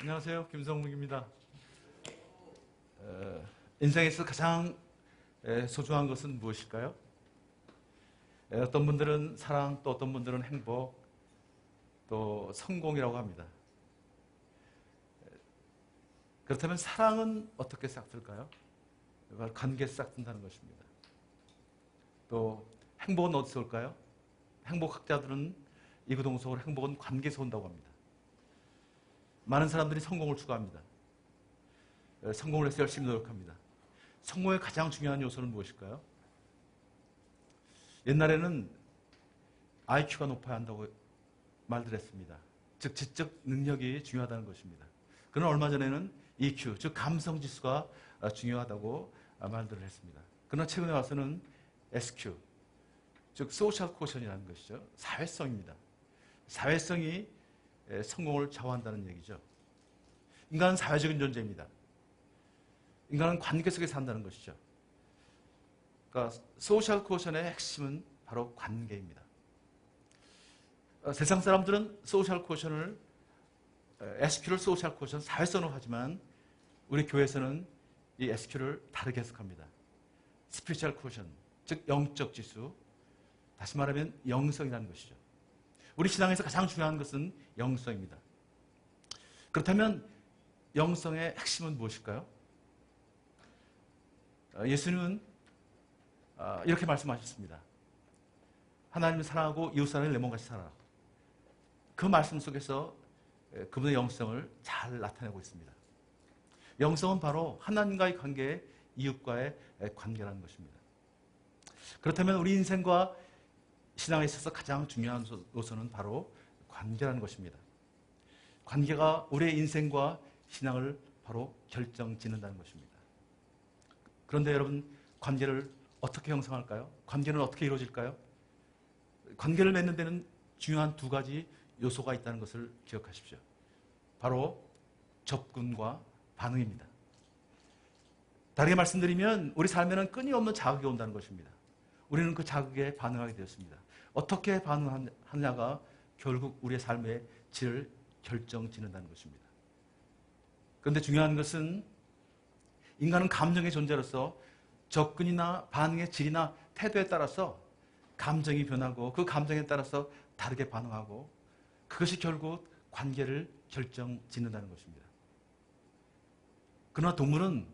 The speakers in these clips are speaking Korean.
안녕하세요. 김성묵입니다. 인생에서 가장 소중한 것은 무엇일까요? 어떤 분들은 사랑, 또 어떤 분들은 행복, 또 성공이라고 합니다. 그렇다면 사랑은 어떻게 싹틀까요? 관계에서 싹튼다는 것입니다. 또 행복은 어디서 올까요? 행복학자들은 이구동성으로 행복은 관계에서 온다고 합니다. 많은 사람들이 성공을 추구합니다. 성공을 위해서 열심히 노력합니다. 성공의 가장 중요한 요소는 무엇일까요? 옛날에는 IQ가 높아야 한다고 말들 했습니다. 즉 지적 능력이 중요하다는 것입니다. 그러나 얼마 전에는 EQ, 즉 감성지수가 중요하다고 말들을 했습니다. 그러나 최근에 와서는 SQ, 즉 소셜 코션이라는 것이죠. 사회성입니다. 사회성이 성공을 좌우한다는 얘기죠. 인간은 사회적인 존재입니다. 인간은 관계 속에 산다는 것이죠. 그러니까 소셜 코션의 핵심은 바로 관계입니다. 세상 사람들은 소셜 코션을 SQ를 소셜 코션, 사회성으로 하지만 우리 교회에서는 이 SQ를 다르게 해석합니다. 스피리추얼 코션, 즉 영적 지수, 다시 말하면 영성이라는 것이죠. 우리 신앙에서 가장 중요한 것은 영성입니다. 그렇다면 영성의 핵심은 무엇일까요? 예수님은 이렇게 말씀하셨습니다. 하나님을 사랑하고 이웃사랑을 내 몸같이 살아라. 그 말씀 속에서 그분의 영성을 잘 나타내고 있습니다. 영성은 바로 하나님과의 관계, 이웃과의 관계라는 것입니다. 그렇다면 우리 인생과 신앙에 있어서 가장 중요한 요소는 바로 관계라는 것입니다. 관계가 우리의 인생과 신앙을 바로 결정짓는다는 것입니다. 그런데 여러분, 관계를 어떻게 형성할까요? 관계는 어떻게 이루어질까요? 관계를 맺는 데는 중요한 두 가지 요소가 있다는 것을 기억하십시오. 바로 접근과 반응입니다. 다르게 말씀드리면 우리 삶에는 끊임없는 자극이 온다는 것입니다. 우리는 그 자극에 반응하게 되었습니다. 어떻게 반응하느냐가 결국 우리의 삶의 질을 결정짓는다는 것입니다. 그런데 중요한 것은 인간은 감정의 존재로서 접근이나 반응의 질이나 태도에 따라서 감정이 변하고 그 감정에 따라서 다르게 반응하고 그것이 결국 관계를 결정짓는다는 것입니다. 그러나 동물은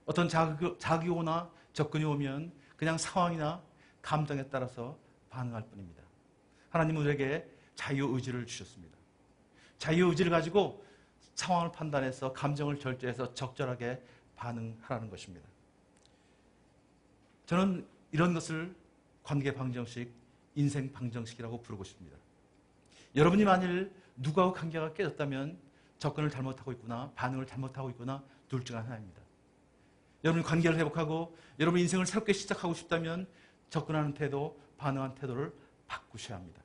어떤 자극이 오나 접근이 오면 그냥 상황이나 감정에 따라서 반응할 뿐입니다. 하나님은 우리에게 자유의지를 주셨습니다. 자유의지를 가지고 상황을 판단해서 감정을 절제해서 적절하게 반응하라는 것입니다. 저는 이런 것을 관계 방정식, 인생 방정식이라고 부르고 싶습니다. 여러분이 만일 누구하고 관계가 깨졌다면 접근을 잘못하고 있구나, 반응을 잘못하고 있구나, 둘 중 하나입니다. 여러분이 관계를 회복하고 여러분 인생을 새롭게 시작하고 싶다면 접근하는 태도, 반응하는 태도를 바꾸셔야 합니다.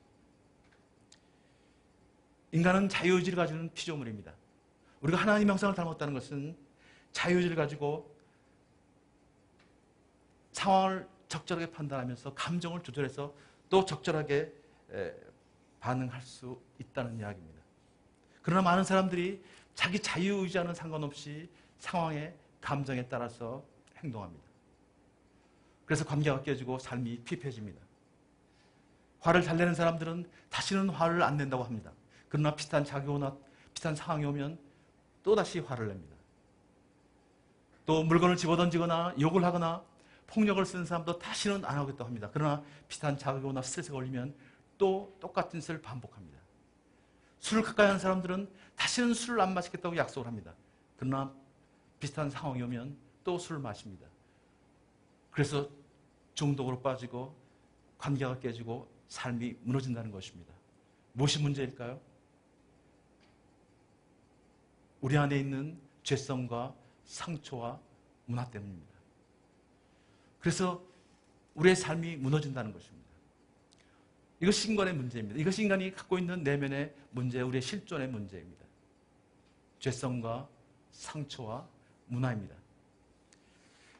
인간은 자유의지를 가지는 피조물입니다. 우리가 하나님 형상을 닮았다는 것은 자유의지를 가지고 상황을 적절하게 판단하면서 감정을 조절해서 또 적절하게 반응할 수 있다는 이야기입니다. 그러나 많은 사람들이 자기 자유의지와는 상관없이 상황에 감정에 따라서 행동합니다. 그래서 관계가 깨지고 삶이 피폐해집니다. 화를 잘 내는 사람들은 다시는 화를 안 낸다고 합니다. 그러나 비슷한 자기가 오나 비슷한 상황이 오면 또다시 화를 냅니다. 또 물건을 집어던지거나 욕을 하거나 폭력을 쓰는 사람도 다시는 안 하겠다고 합니다. 그러나 비슷한 자극이 오나 스트레스가 걸리면 또 똑같은 짓을 반복합니다. 술을 가까이 하는 사람들은 다시는 술을 안 마시겠다고 약속을 합니다. 그러나 비슷한 상황이 오면 또 술을 마십니다. 그래서 중독으로 빠지고 관계가 깨지고 삶이 무너진다는 것입니다. 무엇이 문제일까요? 우리 안에 있는 죄성과 상처와 문화 때문입니다. 그래서 우리의 삶이 무너진다는 것입니다. 이것이 인간의 문제입니다. 이것이 인간이 갖고 있는 내면의 문제, 우리의 실존의 문제입니다. 죄성과 상처와 문화입니다.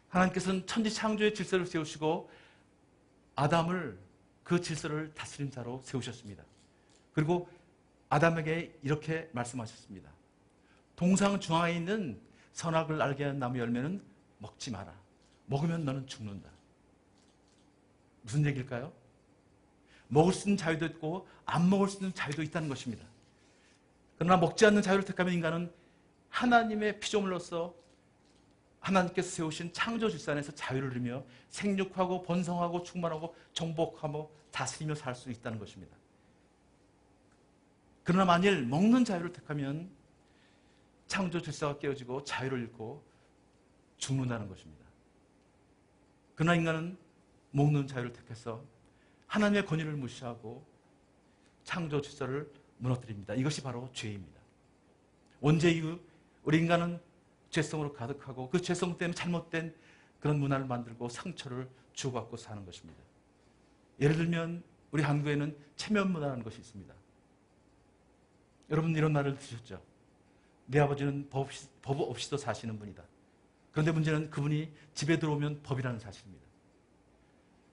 하나님께서는 천지창조의 질서를 세우시고 아담을 그 질서를 다스린 자로 세우셨습니다. 그리고 아담에게 이렇게 말씀하셨습니다. 동상 중앙에 있는 선악을 알게 하는 나무 열매는 먹지 마라. 먹으면 너는 죽는다. 무슨 얘기일까요? 먹을 수 있는 자유도 있고 안 먹을 수 있는 자유도 있다는 것입니다. 그러나 먹지 않는 자유를 택하면 인간은 하나님의 피조물로서 하나님께서 세우신 창조 질서 안에서 자유를 누리며 생육하고 번성하고 충만하고 정복하고 다스리며 살 수 있다는 것입니다. 그러나 만일 먹는 자유를 택하면 창조 질서가 깨어지고 자유를 잃고 죽는다는 것입니다. 그러나 인간은 먹는 자유를 택해서 하나님의 권위를 무시하고 창조 질서를 무너뜨립니다. 이것이 바로 죄입니다. 원죄 이후 우리 인간은 죄성으로 가득하고 그 죄성 때문에 잘못된 그런 문화를 만들고 상처를 주고받고 사는 것입니다. 예를 들면 우리 한국에는 체면 문화라는 것이 있습니다. 여러분 이런 말을 들으셨죠? 내 아버지는 법 없이도 사시는 분이다. 그런데 문제는 그분이 집에 들어오면 법이라는 사실입니다.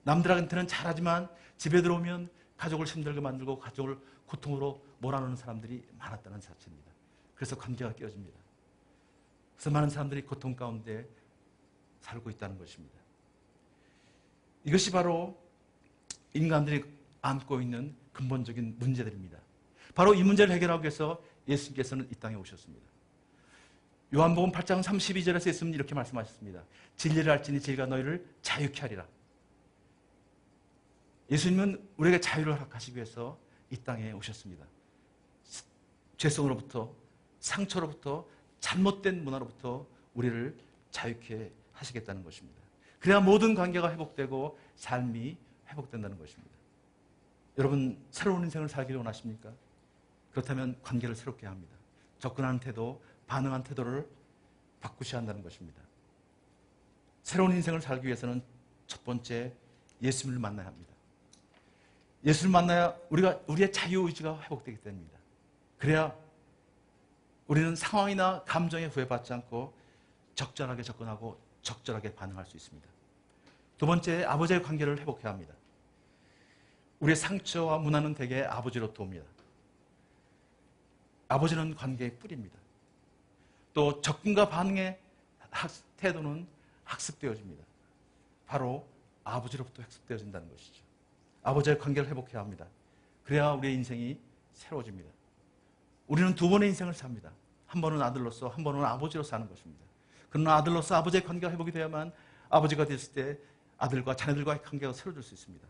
남들한테는 잘하지만 집에 들어오면 가족을 힘들게 만들고 가족을 고통으로 몰아넣는 사람들이 많았다는 사실입니다. 그래서 관계가 깨어집니다. 그래서 많은 사람들이 고통 가운데 살고 있다는 것입니다. 이것이 바로 인간들이 안고 있는 근본적인 문제들입니다. 바로 이 문제를 해결하기 위해서 예수님께서는 이 땅에 오셨습니다. 요한복음 8장 32절에서 예수님은 이렇게 말씀하셨습니다. 진리를 알지니 진리가 너희를 자유케 하리라. 예수님은 우리에게 자유를 허락하시기 위해서 이 땅에 오셨습니다. 죄성으로부터, 상처로부터, 잘못된 문화로부터 우리를 자유케 하시겠다는 것입니다. 그래야 모든 관계가 회복되고 삶이 회복된다는 것입니다. 여러분, 새로운 인생을 살기를 원하십니까? 그렇다면 관계를 새롭게 합니다. 접근하는 태도, 반응한 태도를 바꾸셔야 한다는 것입니다. 새로운 인생을 살기 위해서는 첫 번째 예수님을 만나야 합니다. 예수를 만나야 우리의 자유의지가 회복되기 때문입니다. 그래야 우리는 상황이나 감정에 후회받지 않고 적절하게 접근하고 적절하게 반응할 수 있습니다. 두 번째, 아버지의 관계를 회복해야 합니다. 우리의 상처와 문화는 대개 아버지로부터 옵니다. 아버지는 관계의 뿌리입니다. 또 접근과 반응의 태도는 학습되어집니다. 바로 아버지로부터 학습되어진다는 것이죠. 아버지의 관계를 회복해야 합니다. 그래야 우리의 인생이 새로워집니다. 우리는 두 번의 인생을 삽니다. 한 번은 아들로서, 한 번은 아버지로서 사는 것입니다. 그러나 아들로서 아버지의 관계가 회복이 되어야만 아버지가 됐을 때 아들과 자녀들과의 관계가 새로워질 수 있습니다.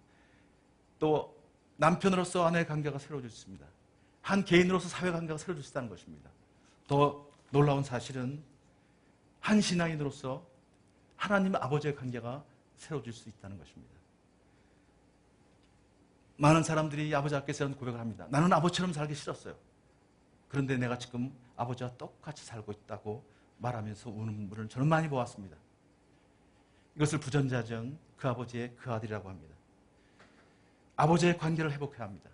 또 남편으로서 아내의 관계가 새로워질 수 있습니다. 한 개인으로서 사회 관계가 새로워질 수 있다는 것입니다. 더 놀라운 사실은 한 신앙인으로서 하나님 아버지의 관계가 새로워질 수 있다는 것입니다. 많은 사람들이 아버지 앞에서 이런 고백을 합니다. 나는 아버지처럼 살기 싫었어요. 그런데 내가 지금 아버지와 똑같이 살고 있다고 말하면서 우는 분을 저는 많이 보았습니다. 이것을 부전자전 그 아버지의 그 아들이라고 합니다. 아버지의 관계를 회복해야 합니다.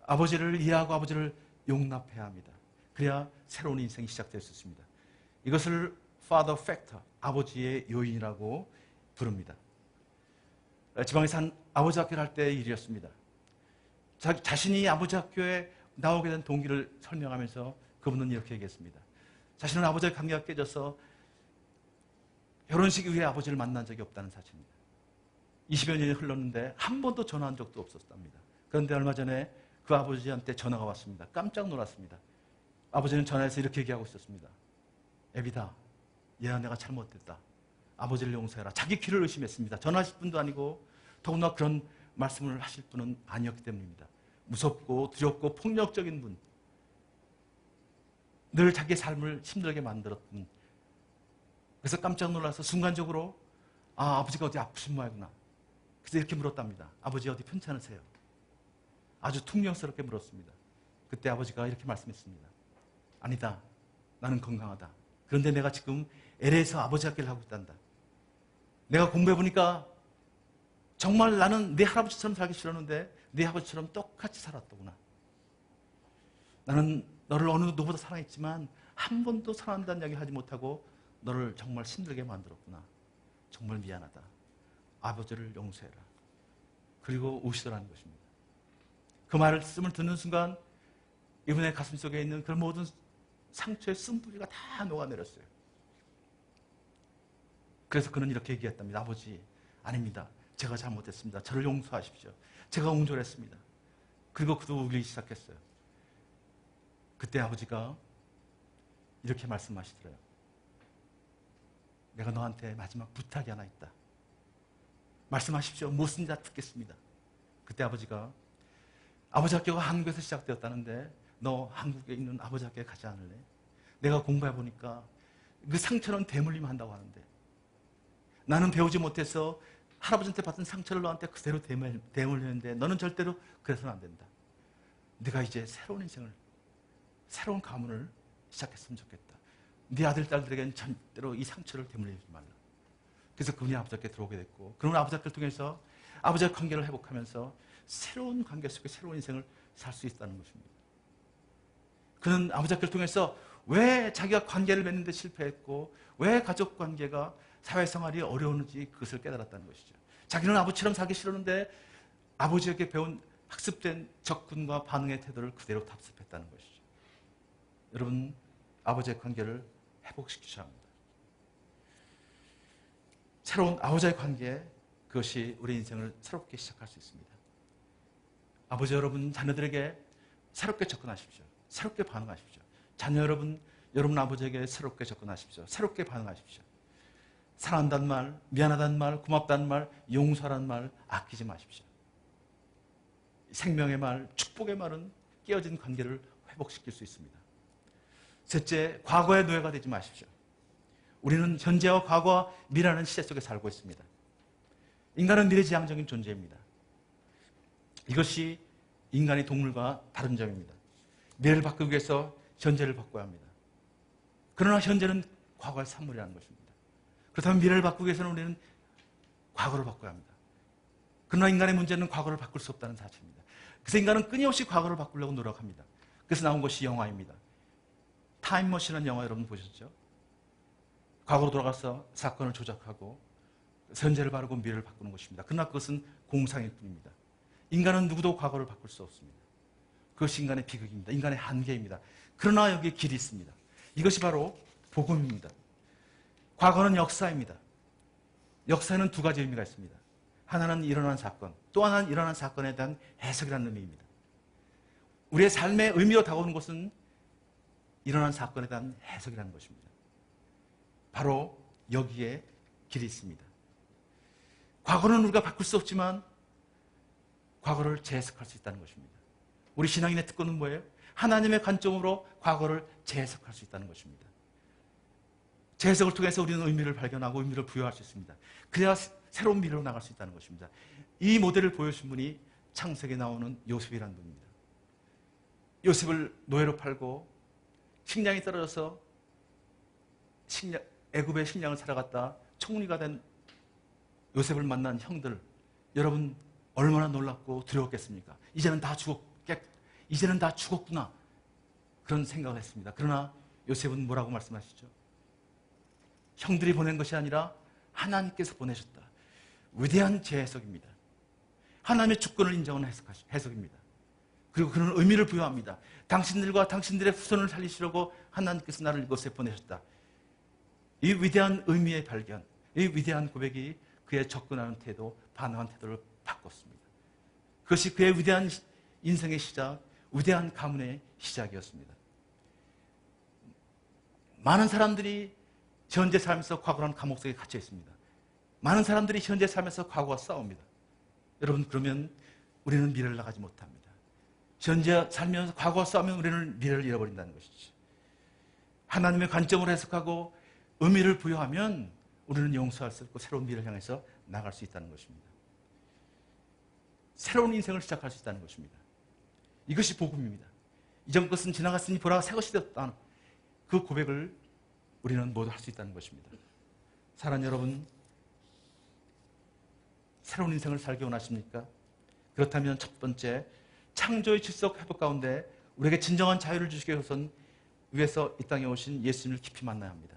아버지를 이해하고 아버지를 용납해야 합니다. 그래야 새로운 인생이 시작될 수 있습니다. 이것을 Father Factor, 아버지의 요인이라고 부릅니다. 지방에서 한 아버지 학교를 할 때의 일이었습니다. 자신이 아버지 학교에 나오게 된 동기를 설명하면서 그분은 이렇게 얘기했습니다. 자신은 아버지의 관계가 깨져서 결혼식 이후에 아버지를 만난 적이 없다는 사실입니다. 20여 년이 흘렀는데 한 번도 전화한 적도 없었답니다. 그런데 얼마 전에 그 아버지한테 전화가 왔습니다. 깜짝 놀랐습니다. 아버지는 전화해서 이렇게 얘기하고 있었습니다. 애비다, 얘야 내가 잘못됐다. 아버지를 용서해라. 자기 귀를 의심했습니다. 전화하실 분도 아니고 더구나 그런 말씀을 하실 분은 아니었기 때문입니다. 무섭고 두렵고 폭력적인 분, 늘 자기 삶을 힘들게 만들었던, 그래서 깜짝 놀라서 순간적으로 아버지가 어디 아프신 모양이구나. 그래서 이렇게 물었답니다. 아버지 어디 편찮으세요? 아주 퉁명스럽게 물었습니다. 그때 아버지가 이렇게 말씀했습니다. 아니다, 나는 건강하다. 그런데 내가 지금 LA에서 아버지 학교를 하고 있단다. 내가 공부해보니까 정말 나는 내 할아버지처럼 살기 싫었는데 네 아버지처럼 똑같이 살았더구나. 나는 너를 어느 누구보다 사랑했지만 한 번도 사랑한다는 이야기 하지 못하고 너를 정말 힘들게 만들었구나. 정말 미안하다. 아버지를 용서해라. 그리고 우시더라는 것입니다. 그 말씀을 듣는 순간 이분의 가슴 속에 있는 그 모든 상처의 쓴뿌리가 다 녹아내렸어요. 그래서 그는 이렇게 얘기했답니다. 아버지, 아닙니다. 제가 잘못했습니다. 저를 용서하십시오. 제가 옹졸했습니다. 그리고 그도 울기 시작했어요. 그때 아버지가 이렇게 말씀하시더래요. 내가 너한테 마지막 부탁이 하나 있다. 말씀하십시오. 무엇인지 다 듣겠습니다. 그때 아버지가, 아버지 학교가 한국에서 시작되었다는데 너 한국에 있는 아버지 학교에 가지 않을래? 내가 공부해보니까 그 상처는 대물림 한다고 하는데 나는 배우지 못해서 할아버지한테 받은 상처를 너한테 그대로 대물리는데 너는 절대로 그래서는 안 된다. 네가 이제 새로운 인생을, 새로운 가문을 시작했으면 좋겠다. 네 아들, 딸들에게는 절대로 이 상처를 대물리지 말라. 그래서 그분이 아버지 학교에 들어오게 됐고, 그런 아버지 학교를 통해서 아버지와 관계를 회복하면서 새로운 관계 속에 새로운 인생을 살 수 있다는 것입니다. 그는 아버지 학교를 통해서 왜 자기가 관계를 맺는 데 실패했고 왜 가족 관계가 사회생활이 어려웠는지 그것을 깨달았다는 것이죠. 자기는 아버지처럼 살기 싫었는데 아버지에게 배운 학습된 접근과 반응의 태도를 그대로 답습했다는 것이죠. 여러분, 아버지의 관계를 회복시키셔야 합니다. 새로운 아버지의 관계, 그것이 우리 인생을 새롭게 시작할 수 있습니다. 아버지 여러분, 자녀들에게 새롭게 접근하십시오. 새롭게 반응하십시오. 자녀 여러분, 여러분 아버지에게 새롭게 접근하십시오. 새롭게 반응하십시오. 사랑한다는 말, 미안하다는 말, 고맙다는 말, 용서하라는 말 아끼지 마십시오. 생명의 말, 축복의 말은 깨어진 관계를 회복시킬 수 있습니다. 셋째, 과거의 노예가 되지 마십시오. 우리는 현재와 과거와 미래라는 시대 속에 살고 있습니다. 인간은 미래지향적인 존재입니다. 이것이 인간이 동물과 다른 점입니다. 미래를 바꾸기 위해서 현재를 바꿔야 합니다. 그러나 현재는 과거의 산물이라는 것입니다. 그렇다면 미래를 바꾸기 위해서는 우리는 과거를 바꿔야 합니다. 그러나 인간의 문제는 과거를 바꿀 수 없다는 사실입니다. 그래서 인간은 끊임없이 과거를 바꾸려고 노력합니다. 그래서 나온 것이 영화입니다. 타임머신이라는 영화 여러분 보셨죠? 과거로 돌아가서 사건을 조작하고 현재를 바르고 미래를 바꾸는 것입니다. 그러나 그것은 공상일 뿐입니다. 인간은 누구도 과거를 바꿀 수 없습니다. 그것이 인간의 비극입니다. 인간의 한계입니다. 그러나 여기에 길이 있습니다. 이것이 바로 복음입니다. 과거는 역사입니다. 역사에는 두 가지 의미가 있습니다. 하나는 일어난 사건, 또 하나는 일어난 사건에 대한 해석이라는 의미입니다. 우리의 삶의 의미로 다가오는 것은 일어난 사건에 대한 해석이라는 것입니다. 바로 여기에 길이 있습니다. 과거는 우리가 바꿀 수 없지만 과거를 재해석할 수 있다는 것입니다. 우리 신앙인의 특권은 뭐예요? 하나님의 관점으로 과거를 재해석할 수 있다는 것입니다. 재해석을 통해서 우리는 의미를 발견하고 의미를 부여할 수 있습니다. 그래야 새로운 미래로 나갈 수 있다는 것입니다. 이 모델을 보여준 분이 창세기에 나오는 요셉이라는 분입니다. 요셉을 노예로 팔고 식량이 떨어져서 애굽의 식량을 살아갔다 총리가 된 요셉을 만난 형들, 여러분 얼마나 놀랍고 두려웠겠습니까? 이제는 다 죽었구나, 그런 생각을 했습니다. 그러나 요셉은 뭐라고 말씀하시죠? 형들이 보낸 것이 아니라 하나님께서 보내셨다. 위대한 재해석입니다. 하나님의 주권을 인정하는 해석입니다. 그리고 그런 의미를 부여합니다. 당신들과 당신들의 후손을 살리시려고 하나님께서 나를 이곳에 보내셨다. 이 위대한 의미의 발견, 이 위대한 고백이 그의 접근하는 태도, 반응하는 태도를 바꿨습니다. 그것이 그의 위대한 인생의 시작, 위대한 가문의 시작이었습니다. 많은 사람들이 현재 삶에서 과거라는 감옥 속에 갇혀 있습니다. 많은 사람들이 현재 삶에서 과거와 싸웁니다. 여러분, 그러면 우리는 미래를 나가지 못합니다. 현재 살면서 과거와 싸우면 우리는 미래를 잃어버린다는 것이죠. 하나님의 관점으로 해석하고 의미를 부여하면 우리는 용서할 수 있고 새로운 미래를 향해서 나갈 수 있다는 것입니다. 새로운 인생을 시작할 수 있다는 것입니다. 이것이 복음입니다. 이전 것은 지나갔으니 보라 새 것이 되었다. 그 고백을 우리는 모두 할 수 있다는 것입니다. 사랑하는 여러분, 새로운 인생을 살기 원하십니까? 그렇다면 첫 번째, 창조의 질서 회복 가운데 우리에게 진정한 자유를 주시기 위해서 이 땅에 오신 예수님을 깊이 만나야 합니다.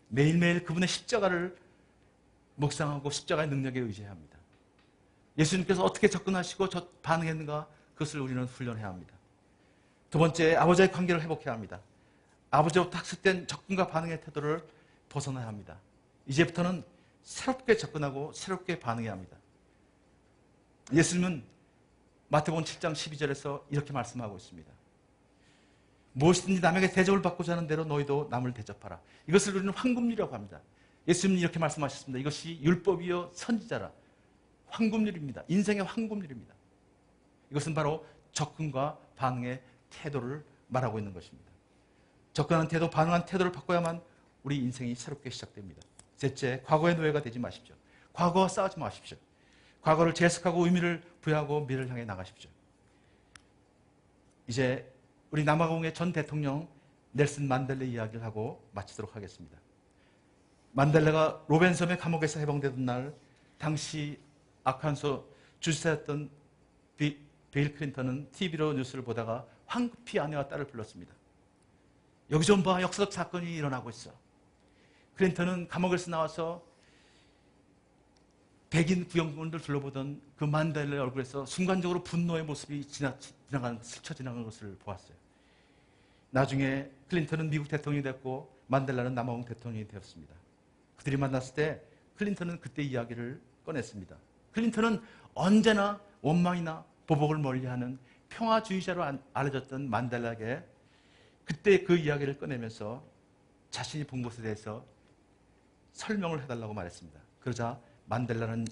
매일매일 그분의 십자가를 묵상하고 십자가의 능력에 의지해야 합니다. 예수님께서 어떻게 접근하시고 반응했는가, 그것을 우리는 훈련해야 합니다. 두 번째, 아버지와의 관계를 회복해야 합니다. 아버지로부터 학습된 접근과 반응의 태도를 벗어나야 합니다. 이제부터는 새롭게 접근하고 새롭게 반응해야 합니다. 예수님은 마태복음 7장 12절에서 이렇게 말씀하고 있습니다. 무엇이든지 남에게 대접을 받고자 하는 대로 너희도 남을 대접하라. 이것을 우리는 황금률이라고 합니다. 예수님은 이렇게 말씀하셨습니다. 이것이 율법이요 선지자라. 황금률입니다. 인생의 황금률입니다. 이것은 바로 접근과 반응의 태도를 말하고 있는 것입니다. 접근한 태도, 반응한 태도를 바꿔야만 우리 인생이 새롭게 시작됩니다. 셋째, 과거의 노예가 되지 마십시오. 과거와 싸우지 마십시오. 과거를 재해석하고 의미를 부여하고 미래를 향해 나가십시오. 이제 우리 남아공의 전 대통령 넬슨 만델레 이야기를 하고 마치도록 하겠습니다. 만델레가 로벤섬의 감옥에서 해방되던 날 당시 아칸소 주지사였던 빌 클린턴은 TV로 뉴스를 보다가 황급히 아내와 딸을 불렀습니다. 여기 좀 봐, 역사적 사건이 일어나고 있어. 클린턴은 감옥에서 나와서 백인 구형꾼들 둘러보던 그 만델레 얼굴에서 순간적으로 분노의 모습이 스쳐 지나가는 것을 보았어요. 나중에 클린턴은 미국 대통령이 됐고 만델라는 남아공 대통령이 되었습니다. 그들이 만났을 때 클린턴은 그때 이야기를 꺼냈습니다. 클린턴은 언제나 원망이나 보복을 멀리하는 평화주의자로 알려졌던 만델라에게 그때 그 이야기를 꺼내면서 자신이 본 것에 대해서 설명을 해달라고 말했습니다. 그러자 만델라는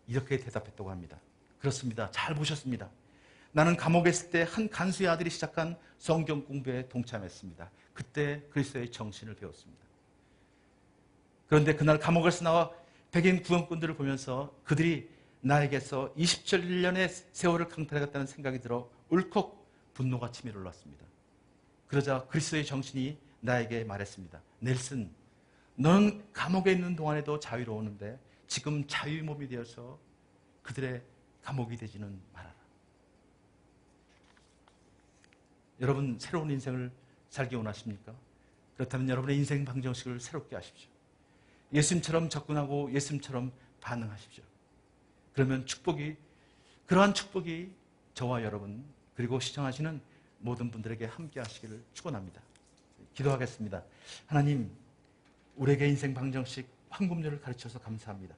이렇게 대답했다고 합니다. 그렇습니다. 잘 보셨습니다. 나는 감옥에 있을 때 한 간수의 아들이 시작한 성경 공부에 동참했습니다. 그때 그리스도의 정신을 배웠습니다. 그런데 그날 감옥에서 나와 백인 구원꾼들을 보면서 그들이 나에게서 27년의 세월을 강탈해갔다는 생각이 들어 울컥 분노가 치밀어 올랐습니다. 그러자 그리스도의 정신이 나에게 말했습니다. 넬슨, 너는 감옥에 있는 동안에도 자유로웠는데 지금 자유의 몸이 되어서 그들의 감옥이 되지는 말아라. 여러분, 새로운 인생을 살기 원하십니까? 그렇다면 여러분의 인생 방정식을 새롭게 하십시오. 예수님처럼 접근하고 예수님처럼 반응하십시오. 그러면 그러한 축복이 저와 여러분 그리고 시청하시는 모든 분들에게 함께 하시기를 축원합니다. 기도하겠습니다. 하나님, 우리에게 인생 방정식 황금률을 가르쳐서 감사합니다.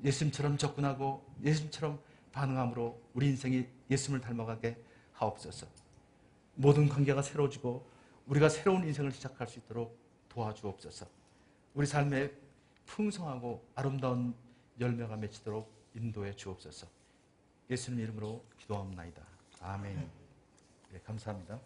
예수님처럼 접근하고 예수님처럼 반응함으로 우리 인생이 예수님을 닮아가게 하옵소서. 모든 관계가 새로워지고 우리가 새로운 인생을 시작할 수 있도록 도와주옵소서. 우리 삶에 풍성하고 아름다운 열매가 맺히도록 인도해 주옵소서. 예수님 이름으로 기도합니다. 아멘. 네, 감사합니다.